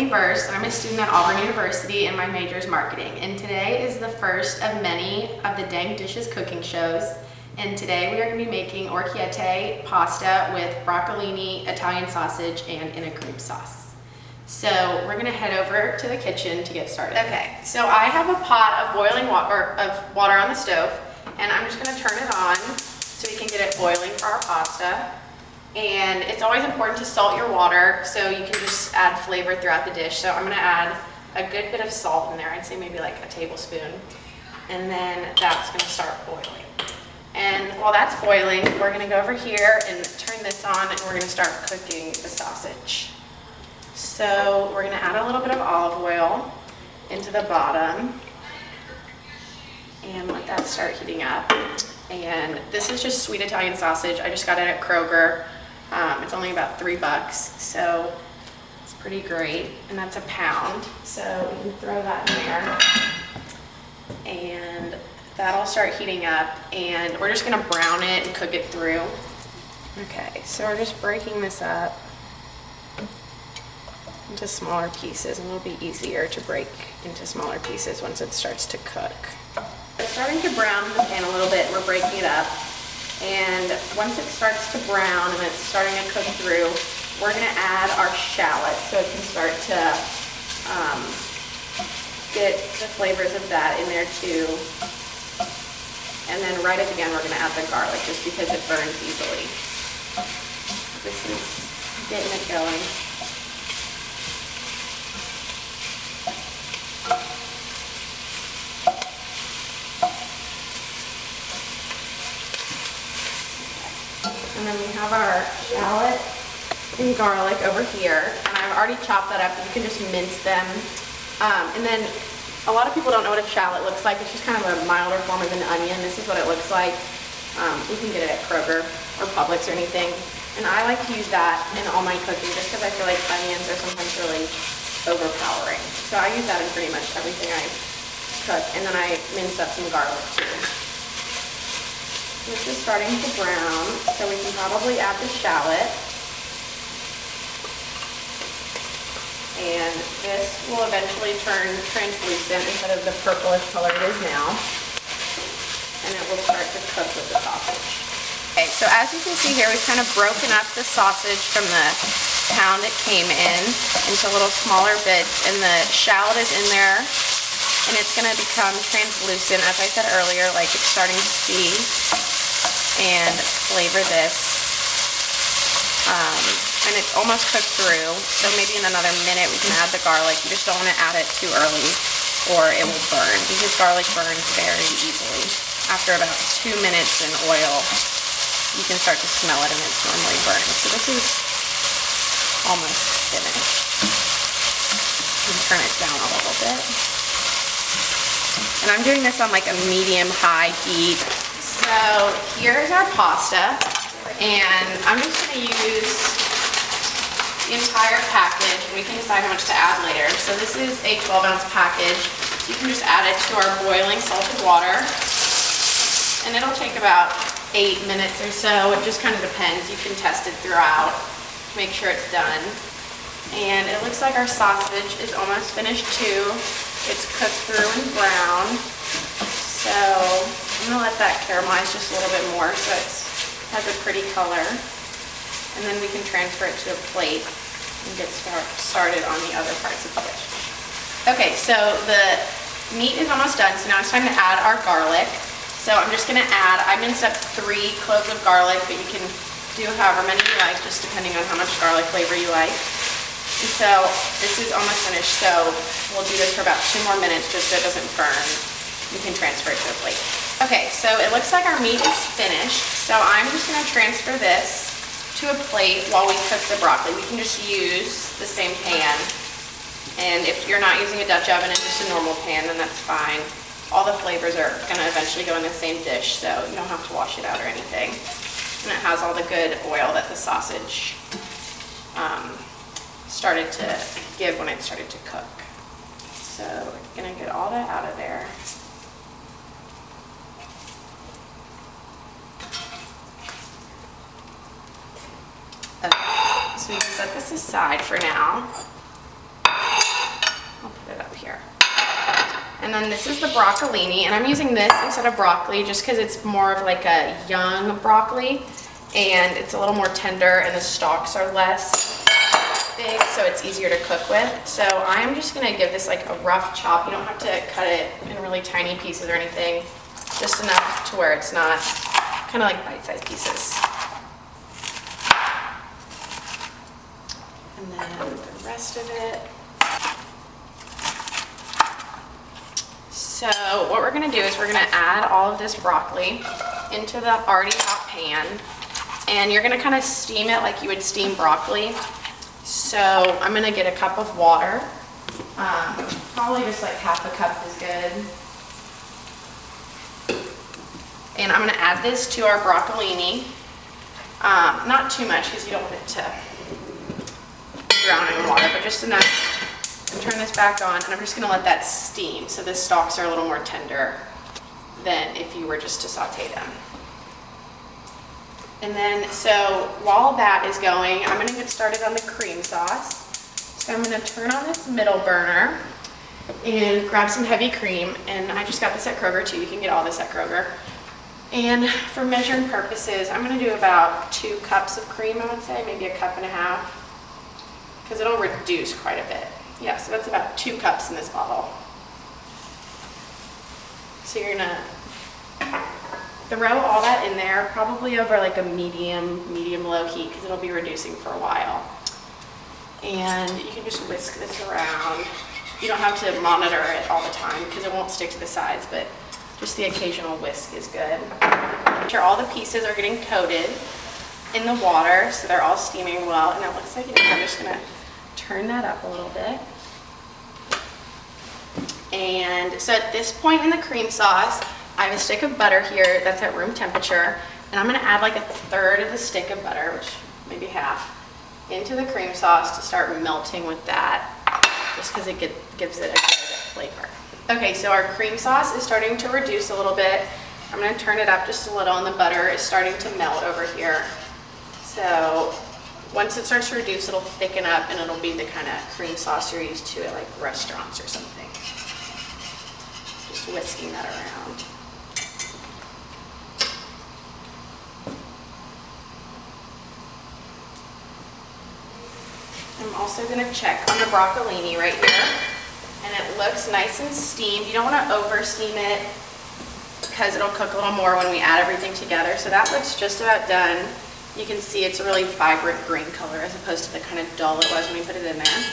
Brittany Burst. I'm a student at Auburn University and my major is marketing. And today is the first of many of the Dank Dishes cooking shows. And today we are going to be making orecchiette pasta with broccolini, Italian sausage, and in a cream sauce. So we're going to head over to the kitchen to get started. Okay, so I have a pot of boiling water on the stove, and I'm just going to turn it on so we can get it boiling for our pasta. And it's always important to salt your water so you can just add flavor throughout the dish. So I'm going to add a good bit of salt in there. I'd say maybe like a tablespoon. And then that's going to start boiling. And while that's boiling, we're going to go over here and turn this on, and we're going to start cooking the sausage. So we're going to add a little bit of olive oil into the bottom and let that start heating up. And this is just sweet Italian sausage. I just got it at Kroger. It's only about $3, so it's pretty great. And that's a pound, so we can throw that in there. And that'll start heating up, and we're just gonna brown it and cook it through. Okay, so we're just breaking this up into smaller pieces, and it'll be easier to break into smaller pieces once it starts to cook. It's starting to brown in the pan a little bit. We're breaking it up, and once it starts to brown and it's starting to cook through, we're going to add our shallot so it can start to get the flavors of that in there too. And then right at the end, we're going to add the garlic just because it burns easily. This is getting it going. And then we have our shallot and garlic over here, and I've already chopped that up. You can just mince them. And then a lot of people don't know what a shallot looks like. It's just kind of a milder form of an onion. This is what it looks like. You can get it at Kroger or Publix or anything. And I like to use that in all my cooking just because I feel like onions are sometimes really overpowering. So I use that in pretty much everything I cook. And then I mince up some garlic too. This is starting to brown, so we can probably add the shallot. And this will eventually turn translucent instead of the purplish color it is now. And it will start to cook with the sausage. Okay, so as you can see here, we've kind of broken up the sausage from the pound it came in into little smaller bits, and the shallot is in there. And it's going to become translucent, as I said earlier, like it's starting to see and flavor this. And it's almost cooked through, so maybe in another minute we can add the garlic. You just don't want to add it too early or it will burn, because garlic burns very easily. After about 2 minutes in oil, you can start to smell it and it's normally burned. So this is almost finished. You can turn it down a little bit. And I'm doing this on like a medium-high heat. So here's our pasta, and I'm just going to use the entire package, and we can decide how much to add later. So this is a 12-ounce package. So you can just add it to our boiling salted water, and it'll take about 8 minutes or so. It just kind of depends. You can test it throughout, make sure it's done. And it looks like our sausage is almost finished too. It's cooked through and brown. So I'm gonna let that caramelize just a little bit more so it has a pretty color. And then we can transfer it to a plate and get started on the other parts of the dish. Okay, so the meat is almost done, so now it's time to add our garlic. So I'm just gonna add, I minced up 3 cloves of garlic, but you can do however many you like, just depending on how much garlic flavor you like. And so this is almost finished, so we'll do this for about 2 more minutes just so it doesn't burn. You can transfer it to a plate. Okay, so it looks like our meat is finished, so I'm just gonna transfer this to a plate while we cook the broccoli. We can just use the same pan, and if you're not using a Dutch oven and just a normal pan, then that's fine. All the flavors are gonna eventually go in the same dish, so you don't have to wash it out or anything. And it has all the good oil that the sausage started to give when it started to cook. So we're gonna get all that out of there. Okay, so we can set this aside for now. here. And then this is the broccolini, and I'm using this instead of broccoli just because it's more of like a young broccoli, and it's a little more tender, and the stalks are less big, so it's easier to cook with. So I'm just gonna give this like a rough chop. You don't have to cut it in really tiny pieces or anything, just enough to where it's not kind of like bite-sized pieces. And then the rest of it. So what we're gonna do is we're gonna add all of this broccoli into the already hot pan, and you're gonna kind of steam it like you would steam broccoli. So I'm gonna get a cup of water. Probably just like half a cup is good. And I'm gonna add this to our broccolini. Not too much because you don't want it to drown in water, but just enough. And turn this back on, and I'm just gonna let that steam so the stalks are a little more tender than if you were just to saute them. And then, so while that is going, I'm gonna get started on the cream sauce. So I'm gonna turn on this middle burner and grab some heavy cream, and I just got this at Kroger too. You can get all this at Kroger. And for measuring purposes, I'm gonna do about 2 cups of cream, I would say, maybe a cup and a half, because it'll reduce quite a bit. Yeah, so that's about 2 cups in this bottle. So you're gonna throw all that in there, probably over like a medium-low heat, because it'll be reducing for a while. And you can just whisk this around. You don't have to monitor it all the time because it won't stick to the sides, but just the occasional whisk is good. Make sure all the pieces are getting coated in the water so they're all steaming well. And it looks like I'm just gonna turn that up a little bit. And so at this point in the cream sauce, I have a stick of butter here that's at room temperature, and I'm gonna add like 1/3 of the stick of butter, which maybe half, into the cream sauce to start melting with that, just because it gives it a good flavor. Okay, so our cream sauce is starting to reduce a little bit. I'm gonna turn it up just a little, and the butter is starting to melt over here. So once it starts to reduce, it'll thicken up, and it'll be the kind of cream sauce you're used to at like restaurants or something. Just whisking that around. I'm also gonna check on the broccolini right here, and it looks nice and steamed. You don't wanna over steam it because it'll cook a little more when we add everything together. So that looks just about done. You can see it's a really vibrant green color as opposed to the kind of dull it was when we put it in there.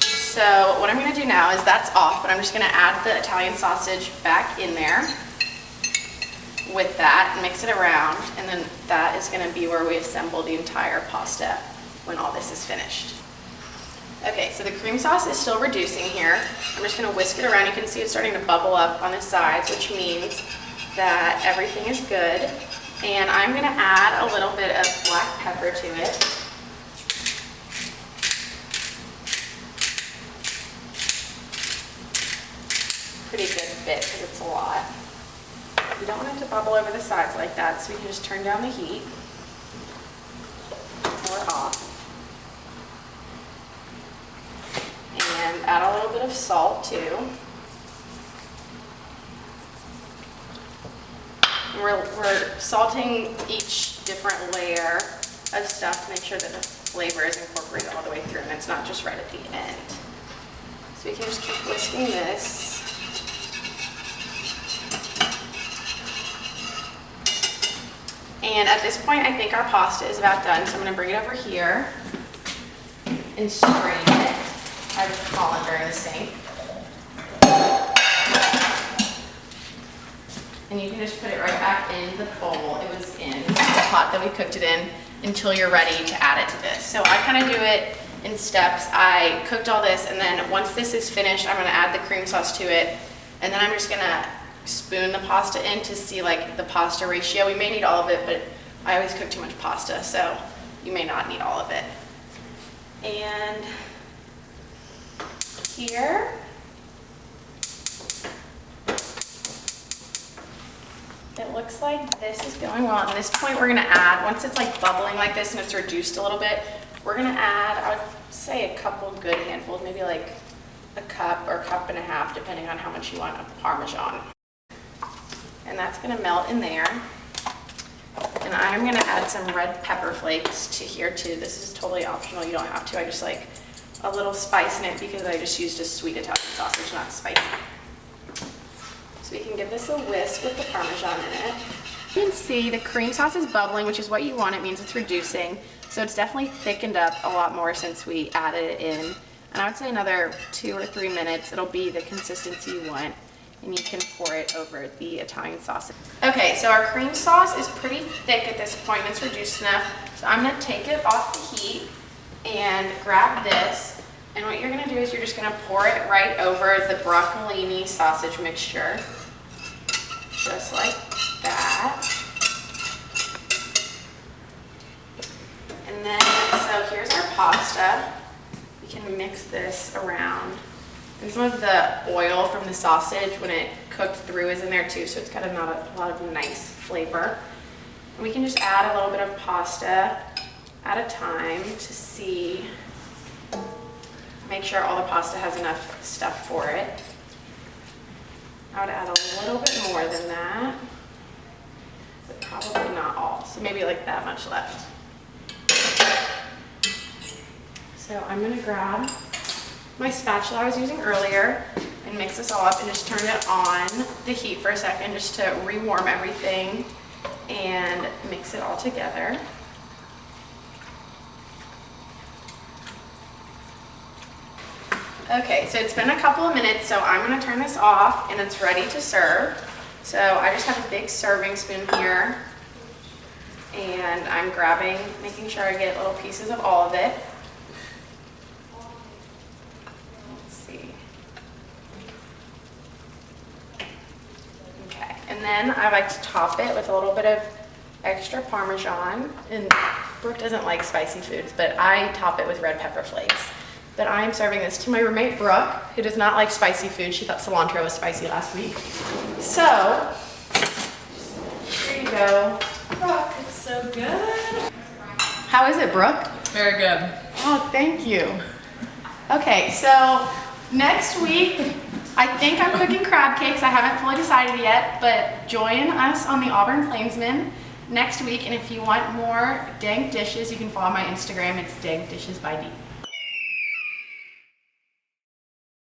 So what I'm gonna do now is that's off, but I'm just gonna add the Italian sausage back in there with that and mix it around, and then that is gonna be where we assemble the entire pasta when all this is finished. Okay, so the cream sauce is still reducing here. I'm just gonna whisk it around. You can see it's starting to bubble up on the sides, which means that everything is good. And I'm gonna add a little bit of black pepper to it. Pretty good bit because it's a lot. You don't want it to bubble over the sides like that, so we can just turn down the heat or off. And add a little bit of salt too. And we're salting each different layer of stuff to make sure that the flavor is incorporated all the way through and it's not just right at the end. So we can just keep whisking this. And at this point, I think our pasta is about done, so I'm gonna bring it over here and strain it. I have a colander in the sink. And you can just put it right back in the bowl it was in, the pot that we cooked it in, until you're ready to add it to this. So I kind of do it in steps. I cooked all this, and then once this is finished, I'm gonna add the cream sauce to it, and then I'm just gonna spoon the pasta in to see like the pasta ratio. We may need all of it, but I always cook too much pasta, so you may not need all of it. And here, it looks like this is going well. At this point, we're gonna add, once it's like bubbling like this and it's reduced a little bit, we're gonna add, I would say a couple good handfuls, maybe like a cup or a cup and a half, depending on how much you want of Parmesan. And that's gonna melt in there. And I'm gonna add some red pepper flakes to here too. This is totally optional, you don't have to. I just like a little spice in it because I just used a sweet Italian sausage, not spicy. So we can give this a whisk with the Parmesan in it. You can see the cream sauce is bubbling, which is what you want. It means it's reducing. So it's definitely thickened up a lot more since we added it in. And I would say another 2 or 3 minutes, it'll be the consistency you want. And you can pour it over the Italian sausage. Okay, so our cream sauce is pretty thick at this point. It's reduced enough. So I'm gonna take it off the heat and grab this. And what you're gonna do is you're just gonna pour it right over the broccolini sausage mixture. Just like that. And then, so here's our pasta. We can mix this around. And some of the oil from the sausage when it cooked through is in there too, so it's got a lot of nice flavor. And we can just add a little bit of pasta at a time to see, make sure all the pasta has enough stuff for it. I would add a little bit more than that, but probably not all. So maybe like that much left. So I'm gonna grab my spatula I was using earlier and mix this all up and just turn it on the heat for a second just to rewarm everything and mix it all together. Okay, so it's been a couple of minutes, so I'm gonna turn this off and it's ready to serve. So I just have a big serving spoon here and I'm grabbing, making sure I get little pieces of all of it. Let's see. Okay, and then I like to top it with a little bit of extra Parmesan. And Brooke doesn't like spicy foods, but I top it with red pepper flakes. But I'm serving this to my roommate Brooke, who does not like spicy food. She thought cilantro was spicy last week. So, here you go. Brooke, it's so good. How is it, Brooke? Very good. Oh, thank you. Okay, so next week, I think I'm cooking crab cakes. I haven't fully decided yet, but join us on the Auburn Plainsman next week. And if you want more Dank Dishes, you can follow my Instagram. It's Dank Dishes by D.